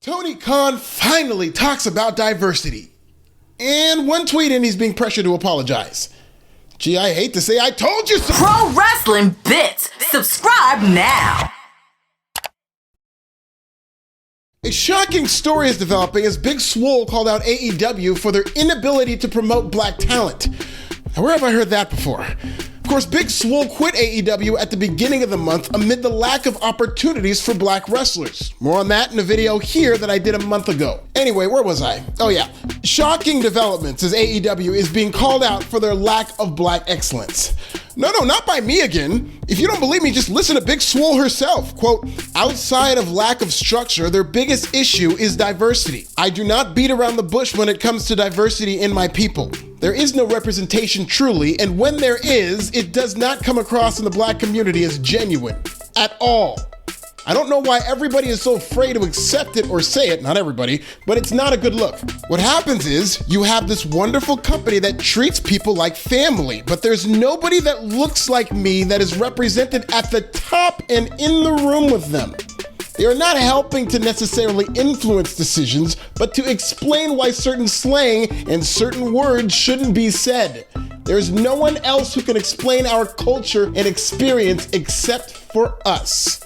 Tony Khan finally talks about diversity. And one tweet in, he's being pressured to apologize. Gee, I hate to say I told you so. Pro Wrestling Bits. Subscribe now. A shocking story is developing as Big Swole called out AEW for their inability to promote black talent. Now, where have I heard that before? Of course, Big Swole quit AEW at the beginning of the month amid the lack of opportunities for black wrestlers. More on that in a video here that I did a month ago. Anyway, where was I? Oh yeah. Shocking developments as AEW is being called out for their lack of black excellence. No, not by me again. If you don't believe me, just listen to Big Swole herself. Quote, outside of lack of structure, their biggest issue is diversity. I do not beat around the bush when it comes to diversity in my people. There is no representation truly, and when there is, it does not come across in the black community as genuine at all. I don't know why everybody is so afraid to accept it or say it, not everybody, but it's not a good look. What happens is you have this wonderful company that treats people like family, but there's nobody that looks like me that is represented at the top and in the room with them. They are not helping to necessarily influence decisions, but to explain why certain slang and certain words shouldn't be said. There's no one else who can explain our culture and experience except for us.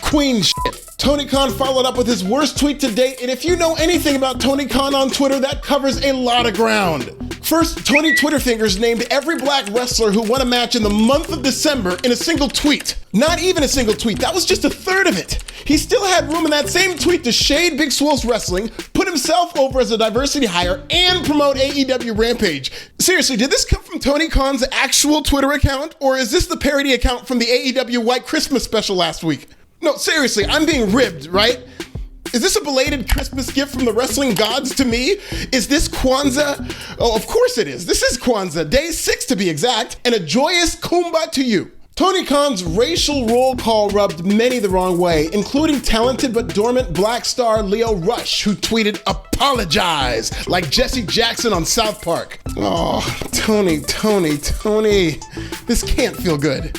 Queen shit. Tony Khan followed up with his worst tweet to date, and if you know anything about Tony Khan on Twitter, that covers a lot of ground. First, Tony Twitterfingers named every black wrestler who won a match in the month of December in a single tweet. Not even a single tweet, that was just a third of it. He still had room in that same tweet to shade Big Swole's wrestling, put himself over as a diversity hire, and promote AEW Rampage. Seriously, did this come from Tony Khan's actual Twitter account, or is this the parody account from the AEW White Christmas special last week? No, seriously, I'm being ribbed, right? Is this a belated Christmas gift from the wrestling gods to me? Is this Kwanzaa? Oh, of course it is. This is Kwanzaa, day 6 to be exact, and a joyous kumbah to you. Tony Khan's racial roll call rubbed many the wrong way, including talented but dormant black star Leo Rush, who tweeted, apologize, like Jesse Jackson on South Park. Oh, Tony, this can't feel good.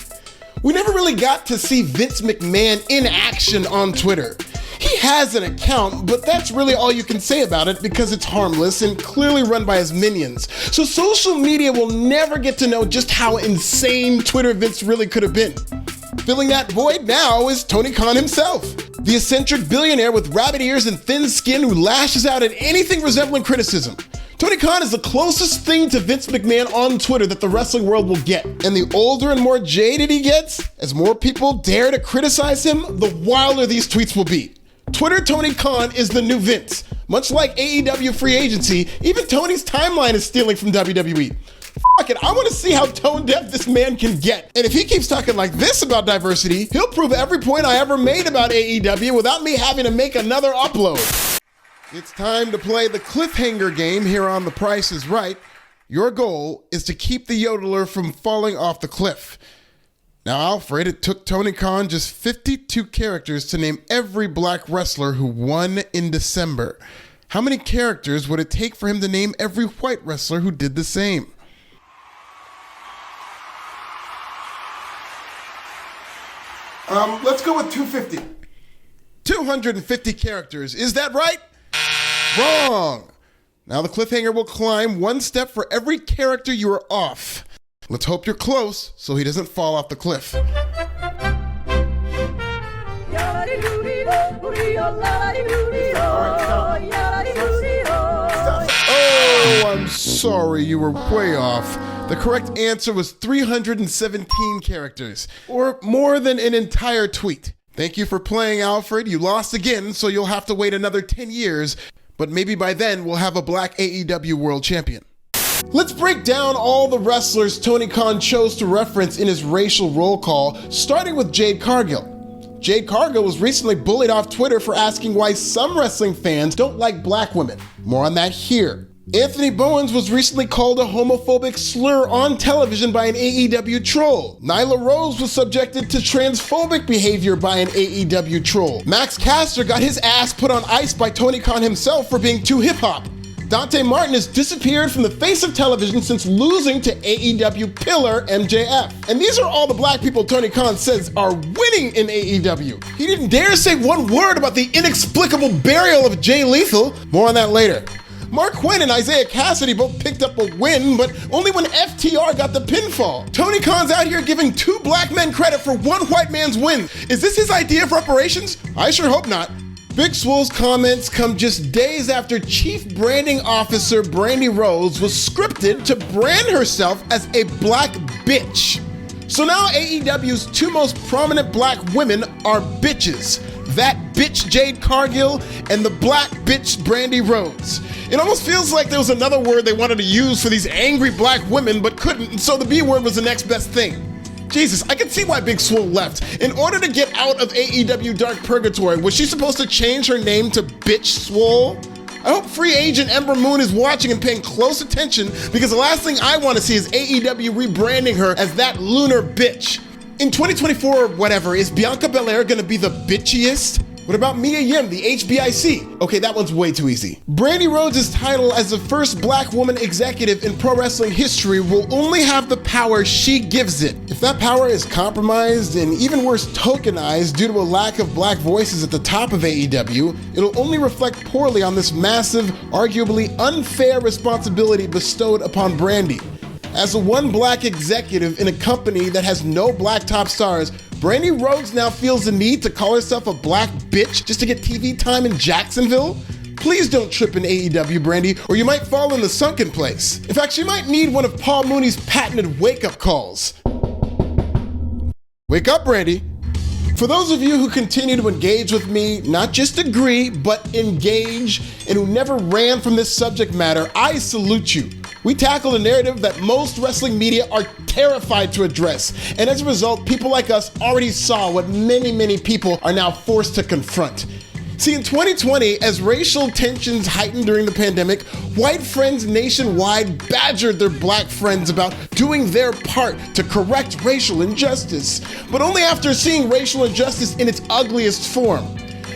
We never really got to see Vince McMahon in action on Twitter. He has an account, but that's really all you can say about it because it's harmless and clearly run by his minions. So social media will never get to know just how insane Twitter Vince really could have been. Filling that void now is Tony Khan himself, the eccentric billionaire with rabbit ears and thin skin who lashes out at anything resembling criticism. Tony Khan is the closest thing to Vince McMahon on Twitter that the wrestling world will get. And the older and more jaded he gets, as more people dare to criticize him, the wilder these tweets will be. Twitter Tony Khan is the new Vince. Much like AEW free agency, even Tony's timeline is stealing from WWE. Fuck it, I want to see how tone deaf this man can get. And if he keeps talking like this about diversity, he'll prove every point I ever made about AEW without me having to make another upload. It's time to play the Cliffhanger game here on The Price is Right. Your goal is to keep the yodeler from falling off the cliff. Now, Alfred, it took Tony Khan just 52 characters to name every black wrestler who won in December. How many characters would it take for him to name every white wrestler who did the same? Let's go with 250. 250 characters, is that right? Wrong. Now the cliffhanger will climb one step for every character you are off. Let's hope you're close so he doesn't fall off the cliff. Oh, I'm sorry, you were way off. The correct answer was 317 characters, or more than an entire tweet. Thank you for playing, Alfred. You lost again, so you'll have to wait another 10 years, but maybe by then we'll have a black AEW world champion. Let's break down all the wrestlers Tony Khan chose to reference in his racial roll call, starting with Jade Cargill. Jade Cargill was recently bullied off Twitter for asking why some wrestling fans don't like black women. More on that here. Anthony Bowens was recently called a homophobic slur on television by an AEW troll. Nyla Rose was subjected to transphobic behavior by an AEW troll. Max Caster got his ass put on ice by Tony Khan himself for being too hip-hop. Dante Martin has disappeared from the face of television since losing to AEW pillar MJF. And these are all the black people Tony Khan says are winning in AEW. He didn't dare say one word about the inexplicable burial of Jay Lethal. More on that later. Mark Quinn and Isaiah Cassidy both picked up a win, but only when FTR got the pinfall. Tony Khan's out here giving two black men credit for one white man's win. Is this his idea of reparations? I sure hope not. Big Swole's comments come just days after Chief Branding Officer Brandi Rhodes was scripted to brand herself as a black bitch. So now AEW's two most prominent black women are bitches. That bitch Jade Cargill and the black bitch Brandi Rhodes. It almost feels like there was another word they wanted to use for these angry black women but couldn't, and so the B word was the next best thing. Jesus, I can see why Big Swole left. In order to get out of AEW Dark Purgatory, was she supposed to change her name to Bitch Swole? I hope free agent Ember Moon is watching and paying close attention, because the last thing I want to see is AEW rebranding her as that lunar bitch. In 2024 or whatever, is Bianca Belair gonna be the bitchiest? What about Mia Yim, the HBIC? Okay, that one's way too easy. Brandi Rhodes' title as the first black woman executive in pro wrestling history will only have the power she gives it. If that power is compromised and even worse tokenized due to a lack of black voices at the top of AEW, it'll only reflect poorly on this massive, arguably unfair responsibility bestowed upon Brandi. As the one black executive in a company that has no black top stars, Brandi Rhodes now feels the need to call herself a black bitch just to get TV time in Jacksonville? Please don't trip in AEW, Brandi, or you might fall in the sunken place. In fact, she might need one of Paul Mooney's patented wake-up calls. Wake up, Brandi. For those of you who continue to engage with me, not just agree, but engage, and who never ran from this subject matter, I salute you. We tackle a narrative that most wrestling media are terrified to address, and as a result, people like us already saw what many people are now forced to confront. See, in 2020, as racial tensions heightened during the pandemic, white friends nationwide badgered their black friends about doing their part to correct racial injustice, but only after seeing racial injustice in its ugliest form.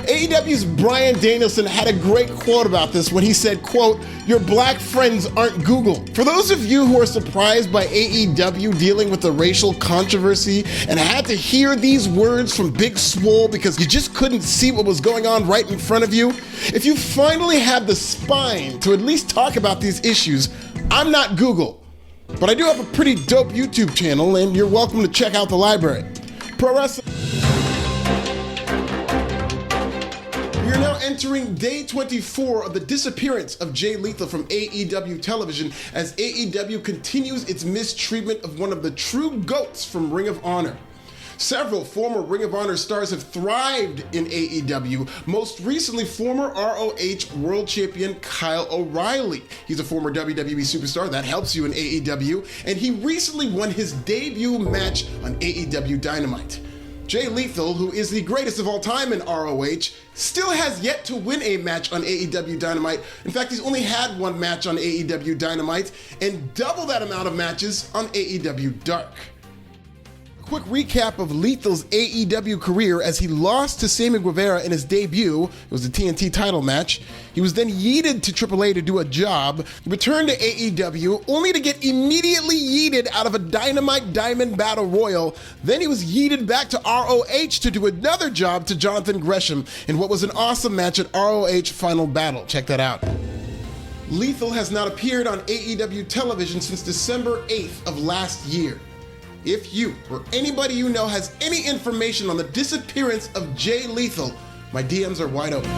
AEW's Bryan Danielson had a great quote about this when he said, quote, "Your black friends aren't Google." For those of you who are surprised by AEW dealing with the racial controversy and had to hear these words from Big Swole because you just couldn't see what was going on right in front of you, if you finally had the spine to at least talk about these issues, I'm not Google. But I do have a pretty dope YouTube channel, and you're welcome to check out the library. Pro Wrestling. We are now entering day 24 of the disappearance of Jay Lethal from AEW television as AEW continues its mistreatment of one of the true GOATs from Ring of Honor. Several former Ring of Honor stars have thrived in AEW, most recently former ROH World Champion Kyle O'Reilly. He's a former WWE superstar, that helps you in AEW, and he recently won his debut match on AEW Dynamite. Jay Lethal, who is the greatest of all time in ROH, still has yet to win a match on AEW Dynamite. In fact, he's only had one match on AEW Dynamite and double that amount of matches on AEW Dark. Quick recap of Lethal's AEW career as he lost to Sammy Guevara in his debut. It was the TNT title match. He was then yeeted to AAA to do a job, returned to AEW, only to get immediately yeeted out of a Dynamite Diamond Battle Royal. Then he was yeeted back to ROH to do another job to Jonathan Gresham in what was an awesome match at ROH Final Battle. Check that out. Lethal has not appeared on AEW television since December 8th of last year. If you or anybody you know has any information on the disappearance of Jay Lethal, my DMs are wide open.